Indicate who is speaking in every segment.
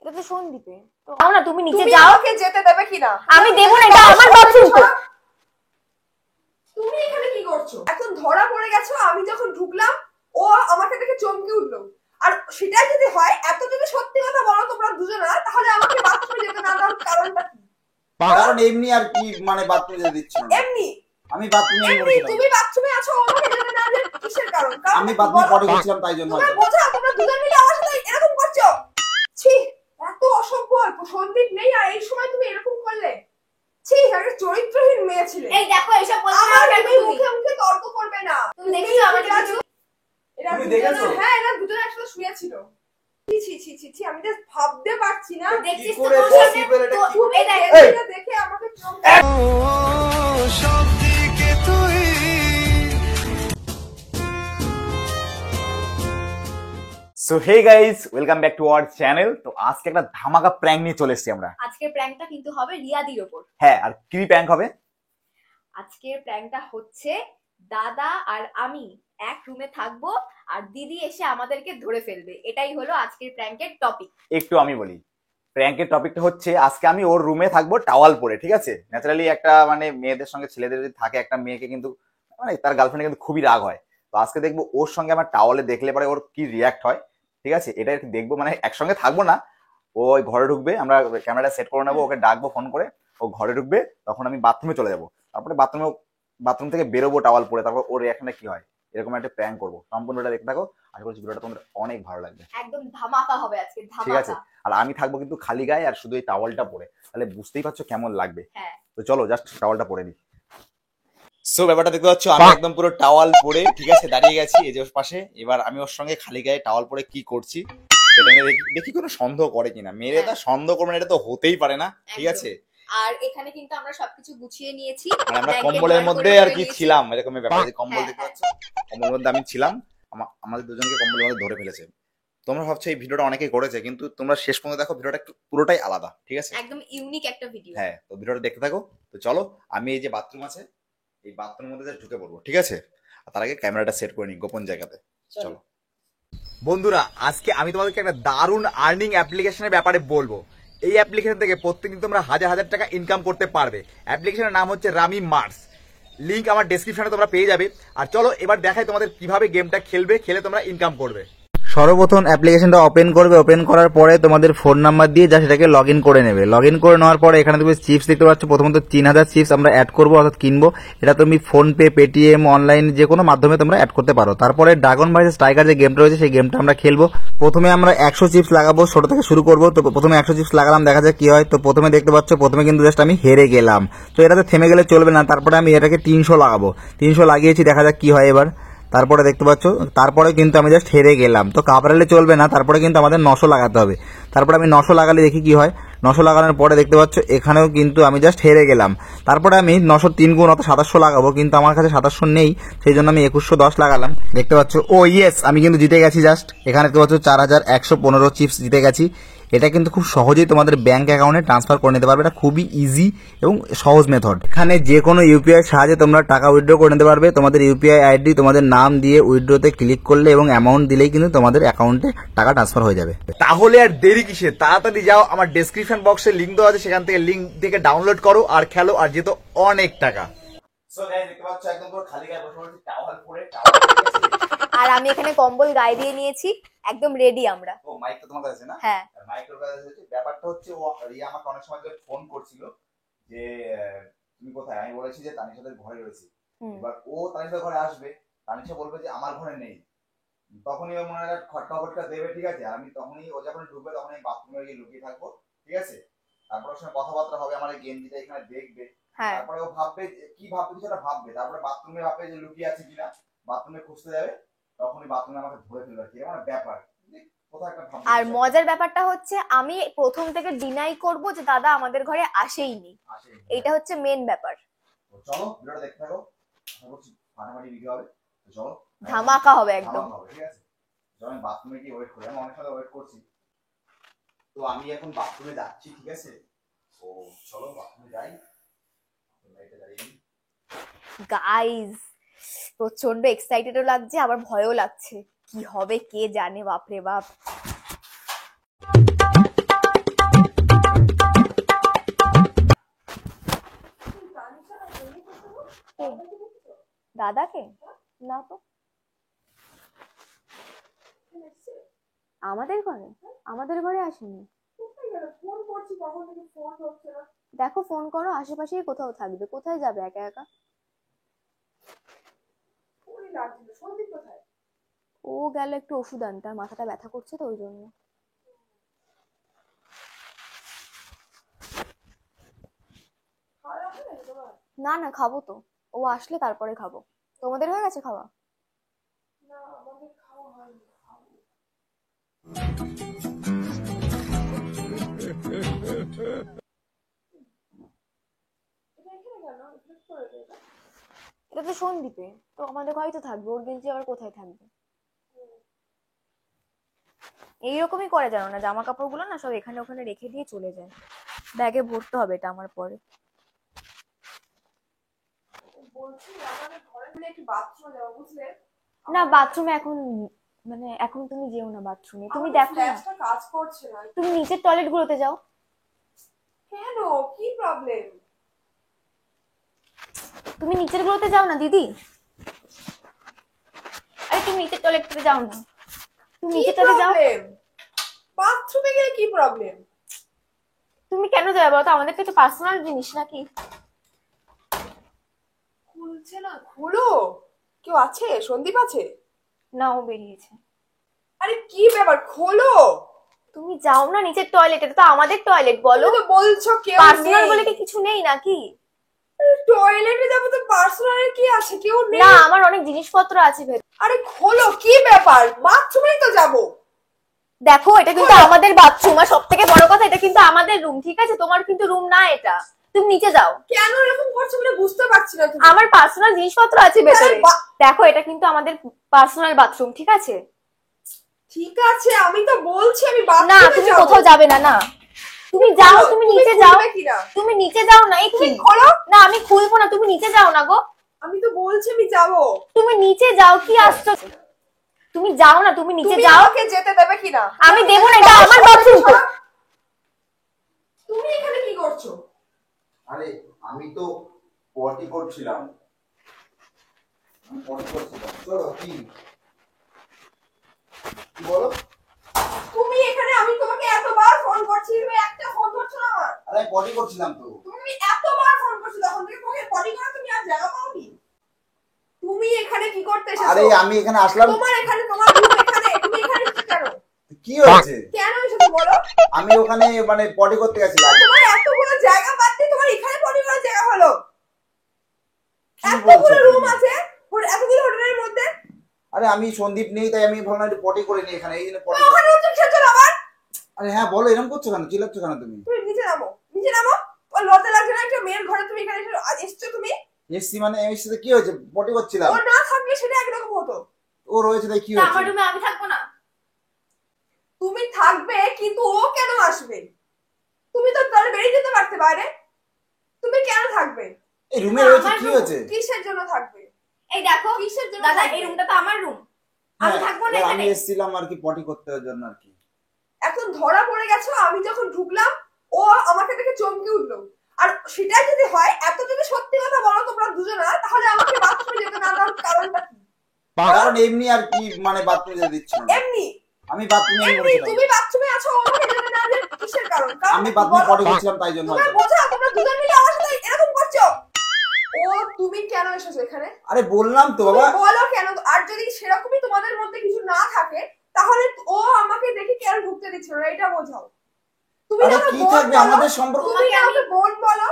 Speaker 1: এটা তো সন্দীপে। তো না তুমি নিচে যাও।
Speaker 2: ওকে যেতে দেবে কিনা?
Speaker 1: আমি দেব না, এটা আমার বাথরুম তো।
Speaker 2: তুমি এখানে কি করছো? এখন ধরা পড়ে গেছো। আমি যখন ঢুকলাম ও আমাকে দেখে চমকে উঠলো। আর সেটাই যদি হয়, এত যদি সত্যি কথা বলো তোমরা দুজনা, তাহলে আমাকে বাথরুমে যেতে না দেওয়ার কারণটা কি?
Speaker 3: কারণ এমনি আর কি, মানে বাথরুমে যেতে দিচ্ছ না।
Speaker 2: এমনি
Speaker 3: আমি বাথরুমে
Speaker 2: এমনি তুমি বাথরুমে আছো, আমাকে যেতে না দিয়ে কিসের কারণ?
Speaker 3: আমি বাথরুমে পড়ে গেছিলাম তাই জন্য।
Speaker 2: তোমরা বোঝা, তোমরা দুজন মিলে আমার সাথে এরকম করছো। ছি, এত অসভ্য। সন্দীপ নেই আর এই সময় তুমি এরকম করলে। ছি, একটা চরিত্রহীন মেয়ে ছিলে।
Speaker 1: এই দেখো এইসব বলছো
Speaker 2: আমার
Speaker 1: কেন
Speaker 2: তুমি
Speaker 1: তুমি?
Speaker 2: মুখে মুখে তর্ক করবে না।
Speaker 1: তুমি দেখেছো আমাকে কিছু?
Speaker 3: তুমি দেখেছো?
Speaker 2: হ্যাঁ, এরা দুজনে একসাথে শুয়েছিল। ছি ছি ছি ছি ছি, আমি জাস্ট ভাবতে পারছি না।
Speaker 1: দেখছিস তো
Speaker 3: করে
Speaker 1: তোর সামনে
Speaker 3: পসিবল এটা কি?
Speaker 2: তুমি
Speaker 3: এই
Speaker 2: দেখে আমাকে চমকে
Speaker 4: সব দিকে তুই।
Speaker 3: So hey guys, welcome back to our channel. তো আজকে একটা ধামাকা প্র্যাঙ্ক নিয়ে চলে এসেছি আমরা।
Speaker 1: আজকের প্র্যাঙ্কটা কিন্তু হবে রিয়াদির উপর।
Speaker 3: হ্যাঁ, আর কি প্র্যাঙ্ক হবে?
Speaker 1: আজকের প্র্যাঙ্কটা হচ্ছে দাদা আর আমি এক রুমে থাকবো আর দিদি এসে আমাদেরকে ধরে ফেলবে। এটাই হলো আজকের প্র্যাঙ্কের টপিক।
Speaker 3: একটু আমি বলি, প্র্যাঙ্কের টপিকটা হচ্ছে আজকে আমি ওর রুমে থাকবো টাওয়াল পরে, ঠিক আছে? ন্যাচারালি একটা মানে মেয়েদের সঙ্গে ছেলেদের যদি থাকে, একটা মেয়েকে কিন্তু মানে তার গার্লফ্রেন্ডে কিন্তু খুবই রাগ হয়। তো আজকে দেখবো ওর সঙ্গে আমার টাওয়ালে দেখলে পরে ওর কি রিয়াক্ট হয়, ঠিক আছে? এটা একটু দেখবো, মানে একসঙ্গে থাকবো না। ও ওই ঘরে ঢুকবে, আমরা ক্যামেরাটা সেট করে নেবো, ওকে ডাকবো ফোন করে, ও ঘরে ঢুকবে, তখন আমি বাথরুমে চলে যাবো। তারপরে বাথরুম থেকে বেরোবো টাওয়াল পরে, তারপর ওর রিয়াকশনটা কি হয়, এরকম একটা প্র্যাঙ্ক করবো। সম্পূর্ণটা দেখতে থাকো, আশা করছি ভিডিওটা তোমাদের অনেক ভালো লাগবে।
Speaker 1: একদম ধামাকা হবে আজকে,
Speaker 3: ঠিক আছে?
Speaker 1: ধামাকা।
Speaker 3: আর আমি থাকবো কিন্তু খালি গায়ে আর শুধু এই টাওয়ালটা পরে, তাহলে বুঝতেই পারছো কেমন লাগবে।
Speaker 1: হ্যাঁ,
Speaker 3: তো চলো জাস্ট টাওয়ালটা পরে নিই। সো ব্যাপারটা দেখতে পাচ্ছ, আমি একদম পুরো টাওয়াল পরে, ঠিক আছে, দাঁড়িয়ে গেছি এই যে ওর পাশে। এবার আমি ওর সঙ্গে খালি গায়ে টাওয়াল পরে কি করছি সেটা নিয়ে দেখি কোনো সন্দেহ করে কিনা। মেরে তা সন্দেহ করবে না, এটা তো হতেই পারে না, ঠিক আছে?
Speaker 1: আর এখানে কিন্তু আমরা সবকিছু গুছিয়ে নিয়েছি।
Speaker 3: আর আমরা কম্বলের মধ্যে আর কি ছিলাম, এরকম ব্যাপার। যে কম্বল দেখতে পাচ্ছ, কম্বলের মধ্যে আমি ছিলাম। আমাদের দুজনকে কম্বলের মধ্যে ধরে ফেলেছে। তোমরা ভাবছো এই ভিডিওটা অনেকেই করেছে, কিন্তু তোমরা শেষ পর্যন্ত দেখো, ভিডিওটা একটু পুরোটাই আলাদা, ঠিক আছে?
Speaker 1: একদম ইউনিক একটা ভিডিও।
Speaker 3: হ্যাঁ, তো ভিডিওটা দেখতে থাকো। তো চলো, আমি এই যে বাথরুম আছে, এই বাথরুমের মধ্যে ঢুকে পড়বো, ঠিক আছে? আর তার আগে ক্যামেরাটা সেট করে নিই গোপন জায়গাতে। চলো বন্ধুরা, আজকে আমি তোমাদেরকে একটা দারুণ আর্নিং অ্যাপ্লিকেশনের ব্যাপারে বলবো। এই অ্যাপ্লিকেশন থেকে প্রত্যেকদিন তোমরা হাজার হাজার টাকা ইনকাম করতে পারবে। অ্যাপ্লিকেশনের নাম হচ্ছে রামি মার্স। লিঙ্ক আমার ডেসক্রিপশনে তোমরা পেয়ে যাবে। আর চলো এবার দেখাই তোমাদের কিভাবে গেমটা খেলবে, খেলে তোমরা ইনকাম করবে। সর্বপ্রথম অ্যাপ্লিকেশনটা ওপেন করবে। ওপেন করার পরে তোমাদের ফোন নাম্বার দিয়ে যা সেটাকে লগ ইন করে নেবে। লগ ইন করে নেওয়ার পরে এখানে তুমি চিপস দেখতে পাচ্ছ। প্রথমত 3000 চিপস আমরা অ্যাড করবো, অর্থাৎ কিনবো। এটা তুমি ফোনপে, পেটিএম, অনলাইন যে কোনো মাধ্যমে তোমরা অ্যাড করতে পারো। তারপরে ড্রাগন ভার্সেস টাইগার যে গেমটা রয়েছে সেই গেমটা আমরা খেলবো। প্রথমে আমরা 100 চিপস লাগাবো, ছোট থেকে শুরু করবো। তো প্রথমে 100 চিপস লাগালাম, দেখা যাক কি হয়। তো প্রথমে দেখতে পাচ্ছ, প্রথমে কিন্তু জাস্ট আমি হেরে গেলাম। তো এটাতে থেমে গেলে চলবে না, তারপরে আমি এটাকে 300 লাগাবো। 300 লাগিয়েছি, দেখা যাক কি হয় এবার। তারপরে দেখতে পাচ্ছ, তারপরে কিন্তু আমি জাস্ট হেরে গেলাম। তো কাপড়ালে চলবে না, তারপরে কিন্তু আমাদের 900 লাগাতে হবে। তারপরে আমি 900 লাগালে দেখি কি হয়। 900 লাগানোর পরে দেখতে পাচ্ছ এখানেও কিন্তু আমি জাস্ট হেরে গেলাম। তারপরে আমি 900 3 গুণ অর্থাৎ 2700 লাগাবো, কিন্তু আমার কাছে 2700 নেই, সেই জন্য আমি 2110 লাগালাম। দেখতে পাচ্ছ, ও ইয়েস, আমি কিন্তু জিতে গেছি। জাস্ট এখানে দেখতে পাচ্ছ 4115 চিপস জিতে গেছি। এটা কিন্তু খুব সহজেই তোমাদের ব্যাংক অ্যাকাউন্টে ট্রান্সফার করে নিতে পারবে। এটা খুবই ইজি এবং সহজ মেথড। এখানে যে কোনো ইউপিআই সাহায্যে তোমরা টাকা উইথড্র করে নিতে পারবে। তোমাদের ইউপিআই আইডি, তোমাদের নাম দিয়ে উইথড্রতে ক্লিক করলে এবং অ্যামাউন্ট দিলেই কিন্তু তোমাদের অ্যাকাউন্টে টাকা ট্রান্সফার হয়ে যাবে। তাহলে আর দেরি কিসে, তাড়াতাড়ি যাও, আমার ডেসক্রিপশন বক্সে লিংক দেওয়া আছে, সেখান থেকে লিংক থেকে ডাউনলোড করো আর খেলো, আর যেত অনেক টাকা। সো গাইস, দেখতে পাচ্ছ একদম পুরো খালি গায়ে বসে পড়েছি টাওয়াল পরে।
Speaker 1: আর আমি এখানে কম্বল গায়ে দিয়ে নিয়েছি, একদম রেডি আমরা।
Speaker 3: ও মাইক তো তোমার কাছে আছে না?
Speaker 1: হ্যাঁ,
Speaker 3: মাইকের কাছে আছে। ব্যাপারটা হচ্ছে, ও রিয়া আমাকে অনেক সময় ধরে ফোন করছিল যে তুমি কোথায়। আমি বলেছি যে তানিশাদের ঘরে রয়েছি। এবার ও তানিশাদের ঘরে আসবে, তানিশা বলবে যে আমার ঘরে নেই। তখনই ও মনে হয় খটকা খটকা দেবে, ঠিক আছে? আর আমি তখনই, ও যখন ঢুকবে তখন আমি বাথরুমে গিয়ে লুকিয়ে থাকবো, ঠিক আছে? তারপর ওর সঙ্গে কথাবার্তা হবে, আমার এই গেঞ্জিটা এখানে দেখবে। তারপরে ও ভাববে কি ভাববে, সেটা ভাববে। তারপরে বাথরুমে ভাববে যে লুকিয়ে আছে কিনা, বাথরুমে খুঁজতে যাবে, তখনই বাথরুমে আমাকে ধরে ফেলবে। কি আমার ব্যাপার।
Speaker 1: আর মজার ব্যাপারটা হচ্ছে আমি প্রথম থেকে ডিনাই করব যে দাদা আমাদের ঘরে আসেইনি। এইটা হচ্ছে মেন ব্যাপার।
Speaker 3: চলো ভিডিওটা দেখতে থাকো, আশা করছি ফাটাফাটি ভিডিও হবে। চলো,
Speaker 1: ধামাকা হবে একদম।
Speaker 3: ঠিক আছে? চলো আমি বাথরুমে গিয়ে ওয়েট করি, আমি অনেক সময় ওয়েট করছি। তো আমি এখন বাথরুমে যাচ্ছি, ঠিক আছে? তো চলো বাথরুমে যাই।
Speaker 1: গাইজ প্রচন্ড এক্সাইটেডও লাগছে আবার ভয়ও লাগছে, কি হবে কে জানে, বাপরে বাপ। কে? দাদাকে? না তো। আমাদের ঘরে আসেনি।
Speaker 2: ফোন করছি কখন থেকে, ফোন হচ্ছে না।
Speaker 1: দেখো ফোন করো, আশেপাশেই কোথাও থাকবে, কোথায় যাবে একা একা?
Speaker 2: ফোনই লাগছিল। সন্দীপ কোথায়?
Speaker 1: ও গেল একটু ওষুধ আনতে, আর মাথাটা ব্যথা করছে তো ওই জন্য।
Speaker 2: খাওয়া দাওয়া হয়ে গেছে তোমার?
Speaker 1: না না, খাবো তো, ও আসলে তারপরে খাবো। তোমাদের হয়ে গেছে খাওয়া?
Speaker 2: না, আমাদের খাওয়া হয়নি, খাবো। এটা এখানে কেন? এটা করে দে এটা।
Speaker 1: এটা তো সন্দীপে, তো আমাদের ঘরেই তো থাকবে, ওর গেঞ্জি আবার কোথায় থাকবে? এইরকমই করে জানো না, জামা কাপড়গুলো না সব এখানে ওখানে রেখে দিয়ে চলে যায়। ব্যাগে ভরতে হবে এটা আমার পরে।
Speaker 2: বলছি আমাদের ঘরে মিলে একটু বাথরুমে যাবো, বুঝলে?
Speaker 1: না বাথরুমে এখন, মানে এখন তুমি যেও না বাথরুমে, তুমি
Speaker 2: আমার
Speaker 1: দেখো না,
Speaker 2: ফ্ল্যাশটা কাজ করছে না।
Speaker 1: তুমি নিচের টয়লেট গুলোতে যাও।
Speaker 2: কেন? কি প্রবলেম?
Speaker 1: তুমি নিচের গুলোতে যাও না দিদি, আরে তুমি নিচের টয়লেটে যাও না, তুমি
Speaker 2: কি
Speaker 1: নিচের টয়লেটে যাও।
Speaker 2: প্রবলেম? বাথরুমে গেলে কি প্রবলেম?
Speaker 1: তুমি কেন যাবে বলো তো, আমাদের কাছে পার্সোনাল জিনিস নাকি?
Speaker 2: খুলছে না, খুলো। কেউ আছে? সন্দীপ আছে?
Speaker 1: না ও বেরিয়েছে।
Speaker 2: আরে কি ব্যাপার, খোলো।
Speaker 1: তুমি যাও না নিচের টয়লেটে, এটা তো আমাদের টয়লেট, বলো।
Speaker 2: তুমি তো বলছো কেউ
Speaker 1: পার্সোনাল
Speaker 2: নেই।
Speaker 1: বলে কি কিছু নেই নাকি?
Speaker 2: টয়লেটে যাবো তো পার্সোনাল কি আছে? কেউ নেই।
Speaker 1: না আমার অনেক জিনিসপত্র আছে ভেতরে।
Speaker 2: আরে খোলো, কি ব্যাপার? বাথরুমেই তো যাবো।
Speaker 1: দেখো এটা কিন্তু আমাদের বাথরুম, আর সব থেকে বড় কথা এটা কিন্তু আমাদের রুম, ঠিক আছে? তোমার কিন্তু রুম না এটা, তুমি নিচে যাও।
Speaker 2: কেন এরকম করছো মানে বুঝতে পারছি না তুমি।
Speaker 1: আমার পার্সোনাল জিনিসপত্র আছে ভেতরে।
Speaker 2: আরে
Speaker 1: দেখো এটা কিন্তু আমাদের পার্সোনাল বাথরুম, ঠিক আছে?
Speaker 2: ঠিক আছে, আমি তো বলছি আমি
Speaker 1: না
Speaker 2: বাথরুমে
Speaker 1: তুমি
Speaker 2: যাবো।
Speaker 1: কোথাও যাবে না, না তুমি যাও, তুমি নিচে যাও,
Speaker 2: খুলবে কিনা?
Speaker 1: তুমি নিচে যাও না। এই কি?
Speaker 2: তুমি খোলো।
Speaker 1: না আমি খুলবো না, তুমি নিচে যাও না গো,
Speaker 2: আমি তো বলছি আমি যাবো।
Speaker 1: তুমি নিচে যাও, কি আসছো? তুমি যাও না, তুমি নিচে
Speaker 2: তুমি
Speaker 1: যাও।
Speaker 2: আমাকে যেতে দেবে কিনা?
Speaker 1: আমি দেবো না, এটা আমার বাথরুম তো।
Speaker 2: তুমি এখানে কি করছো?
Speaker 3: আরে আমি তো পটি করছিলাম। চলো কি বলো?
Speaker 2: তুমি এখানে, আমি তোমাকে এতবার ফোন করছি, তুমি একটা ফোন করছো না আমার।
Speaker 3: আরে পটি করছিলাম তো।
Speaker 2: তুমি এতবার ফোন করছো, তখন থেকে তোমাকে বডি করা তুমি আর জায়গা পাওনি। তুমি এখানে কি করতে এসেছো?
Speaker 3: আরে আমি এখানে আসলাম।
Speaker 2: তোমার এখানে, তোমার রুম এখানে, তুমি এখানে এসেছো কেন?
Speaker 3: কি হয়েছে?
Speaker 2: কেন এসেছো বলো?
Speaker 3: আমি ওখানে মানে পটি করতে গেছিলাম।
Speaker 2: তোমার এতগুলো জায়গা বাদ দিয়ে তোমার এখানে বডি করার জায়গা হলো?
Speaker 3: কি
Speaker 2: এতগুলো
Speaker 3: বলছো
Speaker 2: রুম
Speaker 3: তুমি?
Speaker 2: আছে এতগুলো হোটেলের মধ্যে।
Speaker 3: আরে আমি সন্দীপ নেই তাই আমি ভাবলাম একটু পটি করে নি এখানে, এই জন্য পটি।
Speaker 2: তুমি ওখানে উঠছো কিসের জন্য আবার?
Speaker 3: আরে হ্যাঁ বলো, এরকম করছো কেন, চিল্লাচ্ছ কেন তুমি?
Speaker 2: তুমি নিচে নামো, নিচে নামো। ও লজ্জা লাগছে না একটা মেয়ের ঘরে তুমি এখানে এসেছো? তুমি
Speaker 3: এসছি মানে এর সাথে কি হয়েছে? পটি করছিলাম।
Speaker 2: ও না থাকলে সেটা একরকম হতো।
Speaker 3: ও রয়েছে তাই কি
Speaker 1: তা আমার
Speaker 3: হয়েছে?
Speaker 1: রুমে আমি থাকবো না?
Speaker 2: তুমি থাকবে কিন্তু ও কেন আসবে? তুমি তো তাহলে বেরিয়ে যেতে পারতে বাইরে। তুমি কেন থাকবে?
Speaker 3: এই রুমে
Speaker 1: না,
Speaker 3: রয়েছে
Speaker 1: আমার
Speaker 3: কি
Speaker 1: room।
Speaker 3: হয়েছে?
Speaker 2: কিসের জন্য থাকবে?
Speaker 1: এই দেখো
Speaker 2: কিসের জন্য
Speaker 1: দাদা,
Speaker 2: থাকবে?
Speaker 1: এই রুমটা তো আমার রুম, আমি
Speaker 3: হ্যাঁ,
Speaker 1: থাকবো না
Speaker 3: এবার
Speaker 1: এখানে।
Speaker 3: আমি এসেছিলাম আর কি পটি করতে জন্য আর কি।
Speaker 2: এখন ধরা পড়ে গেছো। আমি যখন ঢুকলাম ও আমাকে দেখে চমকে উঠলো। আর সেটাই যদি হয়, এত যদি সত্যি কথা বলো তোমরা দুজনা, তাহলে আমাকে বাথরুমে যেতে না দেওয়ার কারণটা কি?
Speaker 3: কারণ এমনি আর কি মানে বাথরুমে যেতে দিচ্ছিল না।
Speaker 2: এমনি
Speaker 3: আমি বাথরুমে
Speaker 2: এমনি তুমি বাথরুমে আছো, ও আমাকে যেতে না দেওয়ার কিসের কারণ? কারণ
Speaker 3: আমি
Speaker 2: কি
Speaker 3: বাথরুমে
Speaker 2: বলো?
Speaker 3: পটি করছিলাম তাই জন্য
Speaker 2: তোমরা
Speaker 3: হয়তো।
Speaker 2: বোঝা, তোমরা দুজন মিলে আমার সাথে এরকম করছো। ও তুমি কেন এসেছো এখানে?
Speaker 3: আরে বললাম তো
Speaker 2: তুমি
Speaker 3: বাবা।
Speaker 2: বলো কেন? আর যদি সেরকমই তোমাদের মধ্যে কিছু না থাকে, তাহলে ও আমাকে দেখে কেন ঢুকতে দিচ্ছিল না, এটা বোঝাও। তুমি
Speaker 3: আরে
Speaker 2: আমাকে
Speaker 3: কি
Speaker 2: বোন
Speaker 3: থাকবে
Speaker 2: বলো।
Speaker 3: আমাদের সম্পর্ক?
Speaker 2: তুমি আমাকে বোন বলো।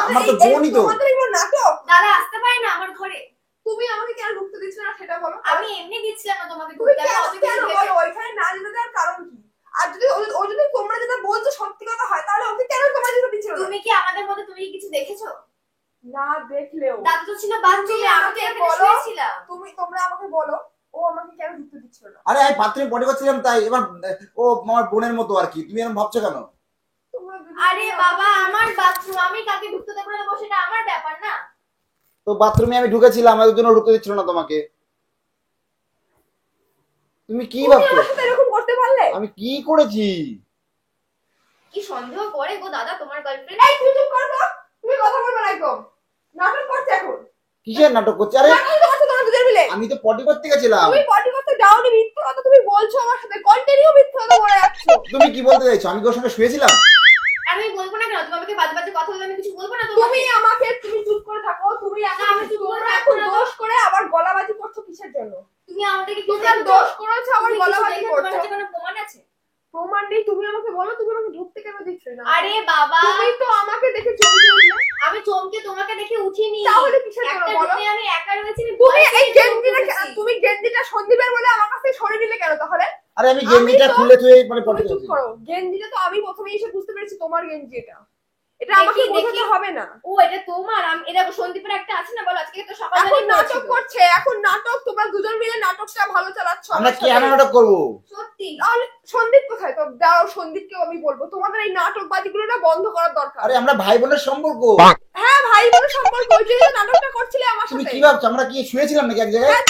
Speaker 3: আমার তো বোনই তো।
Speaker 2: তোমাদের এগুলো নাটক।
Speaker 1: দাদা আসতে পারে না আমার ঘরে?
Speaker 2: তুমি আমাকে কেন ঢুকতে দিচ্ছ না সেটা বলো।
Speaker 1: আমি এমনি দিচ্ছিলাম না তোমাকে
Speaker 2: তুমি
Speaker 1: ঢুকতে, আমি
Speaker 2: কেন
Speaker 1: অত কিছু
Speaker 2: কেন বলো ওইখানে না যেতে দেওয়ার কারণ কি? আর যদি ও যদি তোমরা যেটা বলছো সত্যি কথা হয়, তাহলে ওকে কেন তোমরা যেতে দিচ্ছ না?
Speaker 1: তুমি কি আমাদের মধ্যে তুমি কি কিছু দেখেছো?
Speaker 2: না দেখলেও
Speaker 1: দাদা তো ছিল বাথরুমে, আমি তো এখানে
Speaker 2: বলো।
Speaker 1: শুয়েছিলাম।
Speaker 2: তোমরা আমাকে বলো ও আমাকে কেন ঢুকতে দিচ্ছিল না?
Speaker 3: আরে আমি বাথরুমে পটি করছিলাম তাই। এবার ও আমার বোনের মতো আর কি, তুমি এরকম ভাবছো কেন?
Speaker 2: তোমরা দুজন
Speaker 1: আরে বাবা আমার বাথরুম, আমি কাকে ঢুকতে দেবো না দেবো সেটা আমার ব্যাপার না।
Speaker 3: তো বাথরুমে আমি ঢুকেছিলাম, এর জন্য ঢুকতে দিচ্ছিল না তোমাকে। তুমি কি
Speaker 2: তুমি
Speaker 3: ভাবছো?
Speaker 2: আমার সাথে এরকম করতে পারলে?
Speaker 3: আমি কি করেছি?
Speaker 1: কি সন্দেহ করে গো দাদা তোমার গার্লফ্রেন্ড?
Speaker 2: এই তুই চুপ কর তো, তুমি কথা বলবে না একদম। নাটক করছে এখন।
Speaker 3: কিসের নাটক করছে? আরে
Speaker 2: নাটক তো করছো তোমরা দুজন মিলে।
Speaker 3: আমি তো পটি করতে গেছিলাম।
Speaker 2: তুমি পটি করতে যাওনি, মিথ্যা কথা তুমি বলছো আমার সাথে, কন্টিনিউ মিথ্যা কথা বলে যাচ্ছো।
Speaker 3: তুমি কি বলতে চাইছো? আমি কি ওর সঙ্গে শুয়েছিলাম?
Speaker 1: আমি বলবো না কেন? তুমি আমাকে বাজে বাজে কথা বলে আমি কিছু বলবো না
Speaker 2: তুমি
Speaker 1: তোমাকে?
Speaker 2: আমাকে, তুমি চুপ করে থাকো। তুমি এখন
Speaker 1: আমি চুপ করে
Speaker 2: তোমরা
Speaker 1: থাকবো
Speaker 2: এখন
Speaker 1: না।
Speaker 2: দোষ করে আবার গলাবাজি করছো কিসের জন্য?
Speaker 1: তুমি আমাদেরকে
Speaker 2: তুমি আর দোষ করেছো আবার গলাবাজি
Speaker 1: তোমার
Speaker 2: করছো।
Speaker 1: কাছে কোনো প্রমাণ আছে?
Speaker 2: প্রমাণ নেই, তুমি আমাকে বলো, তুমি আমাকে ঢুকতে কেন দিচ্ছ না?
Speaker 1: আরে বাবা,
Speaker 2: তুমি তো আমাকে দেখে চমকে উঠলে।
Speaker 1: আমি চমকে তোমাকে দেখে উঠিনি।
Speaker 2: তাহলে কিসের জন্য
Speaker 1: একটা
Speaker 2: বলো?
Speaker 1: রুমে আমি একা রয়েছি, আমি
Speaker 2: তুমি
Speaker 1: ভয়
Speaker 2: এই
Speaker 1: পেয়ে
Speaker 2: গেঞ্জিটা,
Speaker 1: চমকে উঠেছি।
Speaker 2: তুমি গেঞ্জিটা সন্দীপের বলে আমার কাছে সরে নিলে কেন তাহলে?
Speaker 3: আরে আমি গেঞ্জিটা
Speaker 2: আমি তো-
Speaker 3: খুলে থুয়ে মানে পটি
Speaker 2: তুমি চুপ
Speaker 3: করছি।
Speaker 2: করো। গেঞ্জিটা তো আমি প্রথমেই এসে বুঝতে পেরেছি তোমার গেঞ্জি এটা। এটা
Speaker 1: দেখি,
Speaker 2: আমাকে
Speaker 1: দেখি।
Speaker 2: বোঝাতে হবে না।
Speaker 1: ও এটা তোমার? এটা সন্দীপের একটা আছে না, বলো। আজকে তো
Speaker 2: এখন
Speaker 1: সকালবেলায়
Speaker 2: নাটক
Speaker 1: করেছিল।
Speaker 2: করছে, এখন নাটক, তোমরা দুজন মিলে নাটকটা ভালো চালাচ্ছ।
Speaker 3: আমরা
Speaker 2: আমার
Speaker 3: কি
Speaker 2: সাথে।
Speaker 3: নাটক করবো?
Speaker 1: সত্যি
Speaker 2: তাহলে সন্দীপ কোথায়? তো দাও, সন্দীপকেও আমি বলবো তোমাদের এই নাটকবাজিগুলো না বন্ধ করার দরকার।
Speaker 3: আরে আমরা ভাই বোনের সম্পর্ক।
Speaker 2: হ্যাঁ, ভাই বোনের সম্পর্ক। ওই যে নাটকটা করছিলে আমার
Speaker 3: তুমি
Speaker 2: সাথে।
Speaker 3: কি ভাবছো? আমরা কি শুয়েছিলাম নাকি এক জায়গায়?
Speaker 2: হ্যাঁ,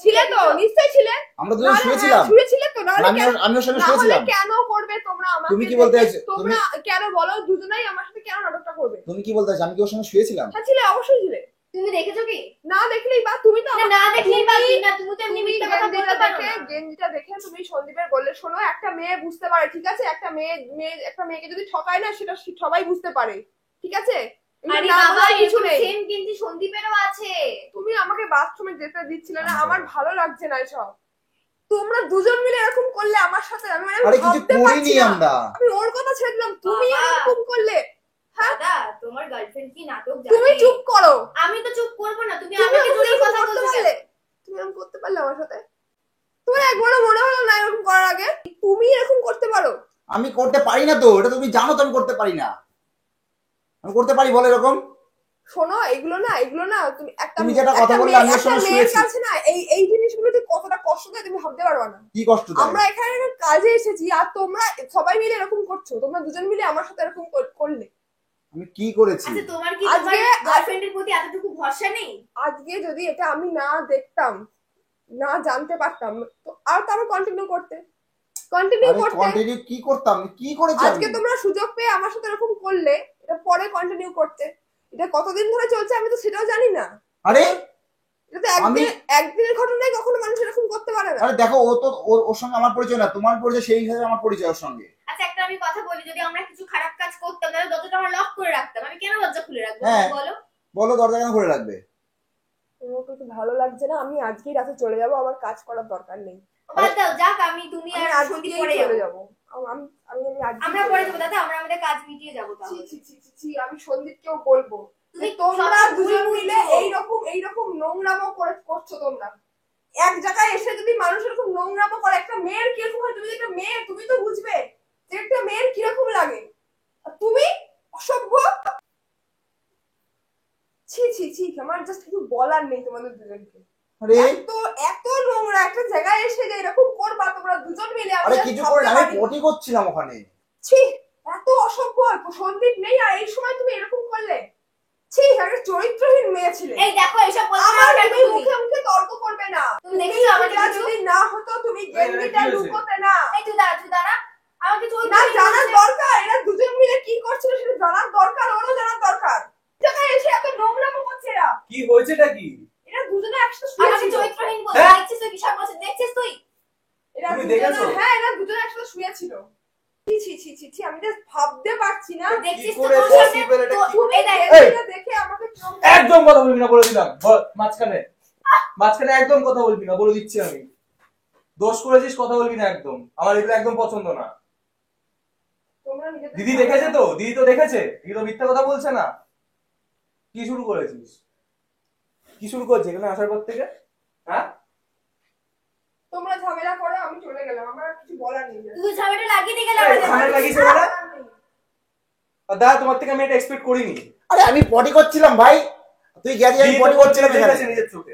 Speaker 2: ছিলে তো, নিশ্চয়ই ছিলে।
Speaker 3: আমরা দুজন
Speaker 2: নাহলে
Speaker 3: শুয়েছিলাম।
Speaker 2: হ্যাঁ, শুয়েছিলে তো, নাহলে
Speaker 3: আমি
Speaker 2: কেন-
Speaker 3: আমি ওর সঙ্গে
Speaker 2: নাহলে
Speaker 3: শুয়েছিলাম।
Speaker 2: কেন করবে তোমরা আমাকে?
Speaker 3: তুমি কি বলতে
Speaker 2: দেখে?
Speaker 3: চাইছো?
Speaker 2: তোমরা কেন বলো দুজনেই আমার সাথে কেন নাটকটা করবে?
Speaker 3: তুমি কি বলতে চাইছো? আমি কি ওর সঙ্গে শুয়েছিলাম?
Speaker 2: হ্যাঁ, ছিলে, অবশ্যই ছিলে।
Speaker 1: তুমি দেখেছো কি?
Speaker 2: না দেখলেই বা তুমি তো
Speaker 1: না,
Speaker 2: আমার-
Speaker 1: না দেখলেই বা কি? না, তুমি তো এমনি
Speaker 2: তুমি
Speaker 1: মিথ্যা কথা বলতে
Speaker 2: গেঞ্জিটা
Speaker 1: পারো
Speaker 2: দেখে,
Speaker 1: না।
Speaker 2: গেঞ্জিটা দেখে তুমি সন্দীপের বললে, শোনো, একটা মেয়ে বুঝতে পারে, ঠিক আছে? একটা মেয়েকে যদি ঠকায় না, সেটা সবাই বুঝতে পারে, ঠিক আছে? এগুলো
Speaker 1: আরে
Speaker 2: না
Speaker 1: বাবা,
Speaker 2: বোঝার কিছু নেই।
Speaker 1: সেম কিন্তু সন্দীপেরও আছে।
Speaker 2: তুমি আমাকে বাথরুমে যেতে দিচ্ছিলে না, আমার ভালো লাগছে না এসব। তোমরা দুজন মিলে এরকম করলে আমার সাথে, আমি মানে
Speaker 3: আরে কিছু
Speaker 2: ভাবতে
Speaker 3: করিনি
Speaker 2: পারছি না।
Speaker 3: আমরা।
Speaker 2: আমি ওর কথা ছেড়ে দিলাম, তুমি
Speaker 1: বাবা।
Speaker 2: এরকম করলে। হ্যাঁ,
Speaker 1: দাদা, তোমার গার্লফ্রেন্ড কি নাটক
Speaker 2: তুমি
Speaker 1: জানে?
Speaker 2: চুপ করো।
Speaker 1: আমি তো চুপ করবো না। তুমি
Speaker 2: তুমি
Speaker 1: আমাকে
Speaker 2: আমাকে
Speaker 1: জড়িয়ে
Speaker 2: এরকম
Speaker 1: কথা
Speaker 2: করতে
Speaker 1: বলছো
Speaker 2: পারলে?
Speaker 1: কেন?
Speaker 2: তুমি এরকম করতে পারলে আমার সাথে? তোমার একবারও মনে হলো না এরকম করার আগে? তুমি এরকম করতে পারো?
Speaker 3: আমি করতে পারি না তো, এটা তুমি জানো তো আমি করতে পারি না। আমি করতে পারি বলো এরকম?
Speaker 2: শোনো, এগুলো না তুমি একটা,
Speaker 3: তুমি যেটা কথা
Speaker 2: একটা
Speaker 3: বললে
Speaker 2: মেয়ে-
Speaker 3: আমি ওর
Speaker 2: একটা
Speaker 3: সঙ্গে
Speaker 2: মেয়ের
Speaker 3: শুয়েছি।
Speaker 2: কাছে না এই জিনিসগুলোতে কতটা কষ্ট দেয় তুমি ভাবতে পারবা না।
Speaker 3: কি কষ্ট দেয়?
Speaker 2: আমরা এখানে একটা কাজে এসেছি আর তোমরা সবাই মিলে এরকম করছো, তোমরা দুজন মিলে আমার সাথে এরকম করলে।
Speaker 3: আমি কি করেছি?
Speaker 1: আচ্ছা, তোমার কি
Speaker 2: আজকে-
Speaker 1: তোমার গার্লফ্রেন্ডের প্রতি এতটুকু ভরসা নেই?
Speaker 2: আজকে যদি এটা আমি না দেখতাম, না জানতে পারতাম, তো আর তারপর কন্টিনিউ করতে।
Speaker 3: কন্টিনিউ কি করতাম? কি করেছি
Speaker 2: আজকে
Speaker 3: আমি?
Speaker 2: তোমরা সুযোগ পেয়ে আমার সাথে এরকম করলে, এটা পরে কন্টিনিউ করতে। এটা কতদিন ধরে চলছে আমি তো সেটাও জানি না।
Speaker 3: আরে
Speaker 2: এটা তো একদিনের ঘটনায় কখনো মানুষ এরকম করতে পারে না।
Speaker 3: আরে দেখো, ও তো ওর সঙ্গে আমার পরিচয় না, তোমার পরিচয়, সেই হিসাবে আমার পরিচয় ওর সঙ্গে।
Speaker 1: আচ্ছা, একটা আমি কথা বলি, যদি আমরা কিছু খারাপ কাজ করতাম তাহলে দরজাটা আমরা লক করে রাখতাম। আমি কেন দরজা খুলে রাখবো?
Speaker 3: হ্যাঁ।
Speaker 1: বলো।
Speaker 3: বলো দরজা কেন খুলে রাখবে?
Speaker 2: তোমার কিছু ভালো লাগছে না, আমি আজকেই রাতে চলে যাব, আমার কাজ করার দরকার নেই।
Speaker 1: বাদ দাও, যাক, তুমি
Speaker 2: আমি
Speaker 1: আর সন্দীপ
Speaker 2: আজকেই
Speaker 1: পরে
Speaker 2: চলে
Speaker 1: যাবো।
Speaker 2: যাব। আমি আজকেই
Speaker 1: আমরা
Speaker 2: চলে
Speaker 1: পরে
Speaker 2: যাবো।
Speaker 1: যাবো দাদা, আমরা আমাদের কাজ মিটিয়ে যাবো
Speaker 2: ছি,
Speaker 1: তাহলে।
Speaker 2: ছি, ছি, ছি, ছি, আমি সন্দীপকেও বলবো
Speaker 1: তুমি
Speaker 2: যে তোমরা
Speaker 1: সবসময়
Speaker 2: দুজন
Speaker 1: ভুল
Speaker 2: মিলে
Speaker 1: বুঝছো।
Speaker 2: এইরকম নোংরামো করছো তোমরা। এক জায়গায় এসে যদি মানুষ এরকম নোংরামো করে, একটা মেয়ের কিরকম হয়? তুমি একটা মেয়ে, তুমি তো বুঝবে যে একটা মেয়ের কিরকম লাগে। আর তুমি অসভ্য। ছি ছি ছি, আমার জাস্ট কিছু বলার নেই তোমাদের দুজনকে।
Speaker 3: আরে
Speaker 2: এত নোংরা একটা জায়গায় এসে যে এরকম করবা তোমরা দুজন মিলে, আমি
Speaker 3: আরে
Speaker 2: just
Speaker 3: কিছু
Speaker 2: ভাবতে
Speaker 3: করে না, আমি
Speaker 2: পারিনি।
Speaker 3: পটি করছিলাম ওখানে।
Speaker 2: ছি, এত অসভ্য। সন্দীপ নেই আর এই সময় তুমি এরকম করলে? ছি, একটা চরিত্রহীন মেয়ে ছিলে।
Speaker 1: এই দেখো, এসব বলছো না
Speaker 2: আমার
Speaker 1: কেন
Speaker 2: তুমি
Speaker 1: তুমি?
Speaker 2: মুখে মুখে তর্ক করবে না।
Speaker 1: তুমি দেখেছো আমাকে
Speaker 2: এটা
Speaker 1: কিছু?
Speaker 2: যদি না হতো, তুমি গেঞ্জিটা
Speaker 5: কি হয়েছে?
Speaker 2: লুকোতে না।
Speaker 1: এই তুই দাঁড়া। আমাকে চলতে
Speaker 2: না,
Speaker 1: দিন
Speaker 2: জানার
Speaker 1: বলছে।
Speaker 2: দরকার, এরা দুজন মিলে কি করছিল সেটা জানার দরকার, ওরও জানার দরকার। জায়গায় এসে এত নোংরামো করছে এরা।
Speaker 5: কি হয়েছেটা কি?
Speaker 2: এরা দুজনে একসাথে
Speaker 1: আমাকে
Speaker 2: শুয়েছিল।
Speaker 1: চরিত্রহীন বলছে।
Speaker 5: হ্যাঁ?
Speaker 1: দেখছিস তুই কিসব বলছিস? দেখছিস তুই?
Speaker 2: এরা
Speaker 5: তুমি
Speaker 2: দুজনে-
Speaker 5: দেখেছো?
Speaker 2: হ্যাঁ, এরা দুজনে একসাথে শুয়েছিল। ছি ছি ছি ছি ছি, আমি just ভাবতে পারছি না।
Speaker 1: দেখছিস
Speaker 5: কি
Speaker 1: তো
Speaker 5: করে
Speaker 1: তোর সামনে
Speaker 5: possible এটা?
Speaker 1: তো-
Speaker 2: তুমি
Speaker 1: এই দেখ,
Speaker 2: গেঞ্জিটা দেখে আমাকে চমকে-
Speaker 5: একদম কথা বলবি না বলে দিলাম। মাঝখানে একদম কথা বলবি না বলে দিচ্ছি আমি। দোষ করেছিস, কথা বলবি না একদম। আমার এগুলো একদম পছন্দ না।
Speaker 2: তোমরা নিজেদের-
Speaker 5: দিদি দেখেছে তো? দিদি তো দেখেছে। দিদি তো মিথ্যা কথা বলছে না। কি শুরু করেছিস? কি শুরু করছে এখানে আসার পর থেকে? হ্যাঁ,
Speaker 2: তোমরা ঝামেলা করো, আমি চলে গেলাম, আমার আর কিছু বলার নেই।
Speaker 1: তুই ঝামেলাটা লাগিয়ে দিয়ে গেলে
Speaker 5: এই,
Speaker 1: আমাদের।
Speaker 5: ঝামেলা লাগিয়েছে মানে? আর দাদা, তোমার থেকে আমি এটা এক্সপেক্ট করিনি।
Speaker 3: আরে আমি পটি করছিলাম ভাই, তুই গেলি, আমি
Speaker 5: দিদি তো
Speaker 3: পটি করছিলাম এখানে।
Speaker 5: দেখেছে নিজের চোখে।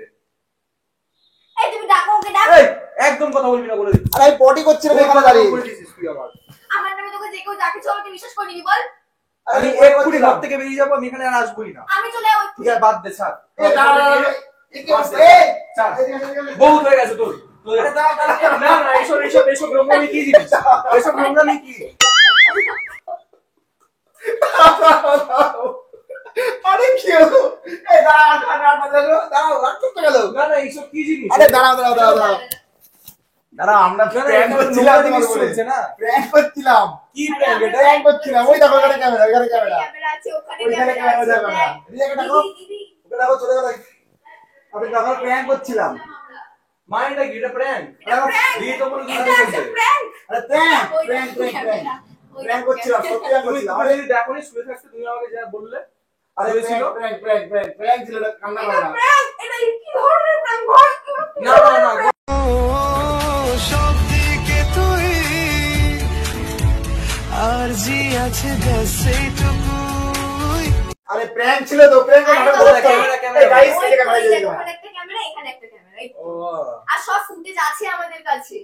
Speaker 1: এই তুমি ডাকো, ওকে ডাক।
Speaker 5: এই, একদম কথা বলবি না বলে দিচ্ছি।
Speaker 3: আরে আমি পটি করছিলাম এখানে দাঁড়িয়ে।
Speaker 5: করে দিয়েছিস তুই আমার।
Speaker 1: আমার নামে তোকে যে কেউ যাকে চলো তুই বিশ্বাস করে নিবি বল?
Speaker 5: আমি এক্ষুনি ঘর থেকে বেরিয়ে যাবো, আমি এখানে আর আসবোই না।
Speaker 1: আমি চলে যাবো।
Speaker 5: ঠিক আছে বাদ দে ছাড়
Speaker 3: এই দাঁড়া দাঁড়া এই কি অবস্থা এই
Speaker 5: ছাড়
Speaker 3: এদিকে আসো, এদিকে আসো।
Speaker 5: বহুত হয়ে গেছে তোর না না এসব নোংরামি কি জিনিস এসব নোংরামি কি
Speaker 3: আরে কি হলো এই দাঁড়া দাঁড়া দাঁড়াও রাখ করতে গেল
Speaker 5: না না এইসব কি জিনিস
Speaker 3: আরে দাঁড়াও দাঁড়াও দাঁড়াও দাঁড়াও দাঁড়া আমরা
Speaker 5: না, না,
Speaker 3: প্র্যাঙ্ক
Speaker 5: এখানে
Speaker 3: করছিলাম
Speaker 5: নোংরা জিনিস
Speaker 3: তোমার উপরে
Speaker 5: চলছে না
Speaker 3: প্র্যাঙ্ক করছিলাম
Speaker 5: কি প্র্যাঙ্ক এটা
Speaker 3: প্র্যাঙ্ক করছিলাম ওই দেখো ওখানে ক্যামেরা ওখানে ক্যামেরা
Speaker 1: ক্যামেরা আছে, ওখানে
Speaker 3: ওইখানে
Speaker 1: ক্যামেরা
Speaker 3: ক্যামেরা
Speaker 1: আছে।
Speaker 3: ক্যামেরা রিয়াকে ডাকো
Speaker 1: দিদি, দিদি।
Speaker 3: ওকে ডাকো চলে গেল আমি তখন প্র্যাঙ্ক করছিলাম
Speaker 5: মাইন্ডটা কি এটা প্র্যাঙ্ক দিয়ে তো বলে
Speaker 1: এটা একটা prank।
Speaker 3: আরে প্র্যাঙ্ক
Speaker 1: ওই
Speaker 3: প্র্যাঙ্ক
Speaker 1: দেখো
Speaker 3: প্র্যাঙ্ক
Speaker 1: ক্যামেরা, ওই
Speaker 3: প্র্যাঙ্ক
Speaker 1: দেখো
Speaker 3: করছিলাম
Speaker 1: ক্যামেরা।
Speaker 3: সত্যি প্র্যাঙ্ক
Speaker 5: তুমি
Speaker 3: করছিলাম
Speaker 5: তুমি
Speaker 3: আরে
Speaker 5: যদি দেখো নি শুয়ে থাকতে তুমি আমাকে যা বললে
Speaker 3: আরে
Speaker 5: হয়েছিল?
Speaker 3: প্র্যাঙ্ক প্র্যাঙ্ক প্র্যাঙ্ক প্র্যাঙ্ক ছিল এটা কান্না করে
Speaker 2: এটা
Speaker 3: না
Speaker 2: prank, এটা কি ধরনের prank ভাই?
Speaker 5: না না না
Speaker 4: সব দিকে তুই আর জি আছে ব্যাস এইটুকুই
Speaker 3: আরে প্র্যাঙ্ক ছিল তো প্র্যাঙ্ক
Speaker 1: আরে
Speaker 3: নাটক
Speaker 1: বাবা,
Speaker 3: করতে
Speaker 5: ক্যামেরা,
Speaker 3: এই গাইস
Speaker 1: ওই
Speaker 3: এই ক্যামেরা
Speaker 1: ওই
Speaker 3: দিয়ে
Speaker 1: দেখো,
Speaker 3: দিলাম
Speaker 1: ওখানে একটা ক্যামেরা, এখানে একটা ক্যামেরা।
Speaker 5: ও
Speaker 1: আর সব ফুটেজ আছে আমাদের কাছে।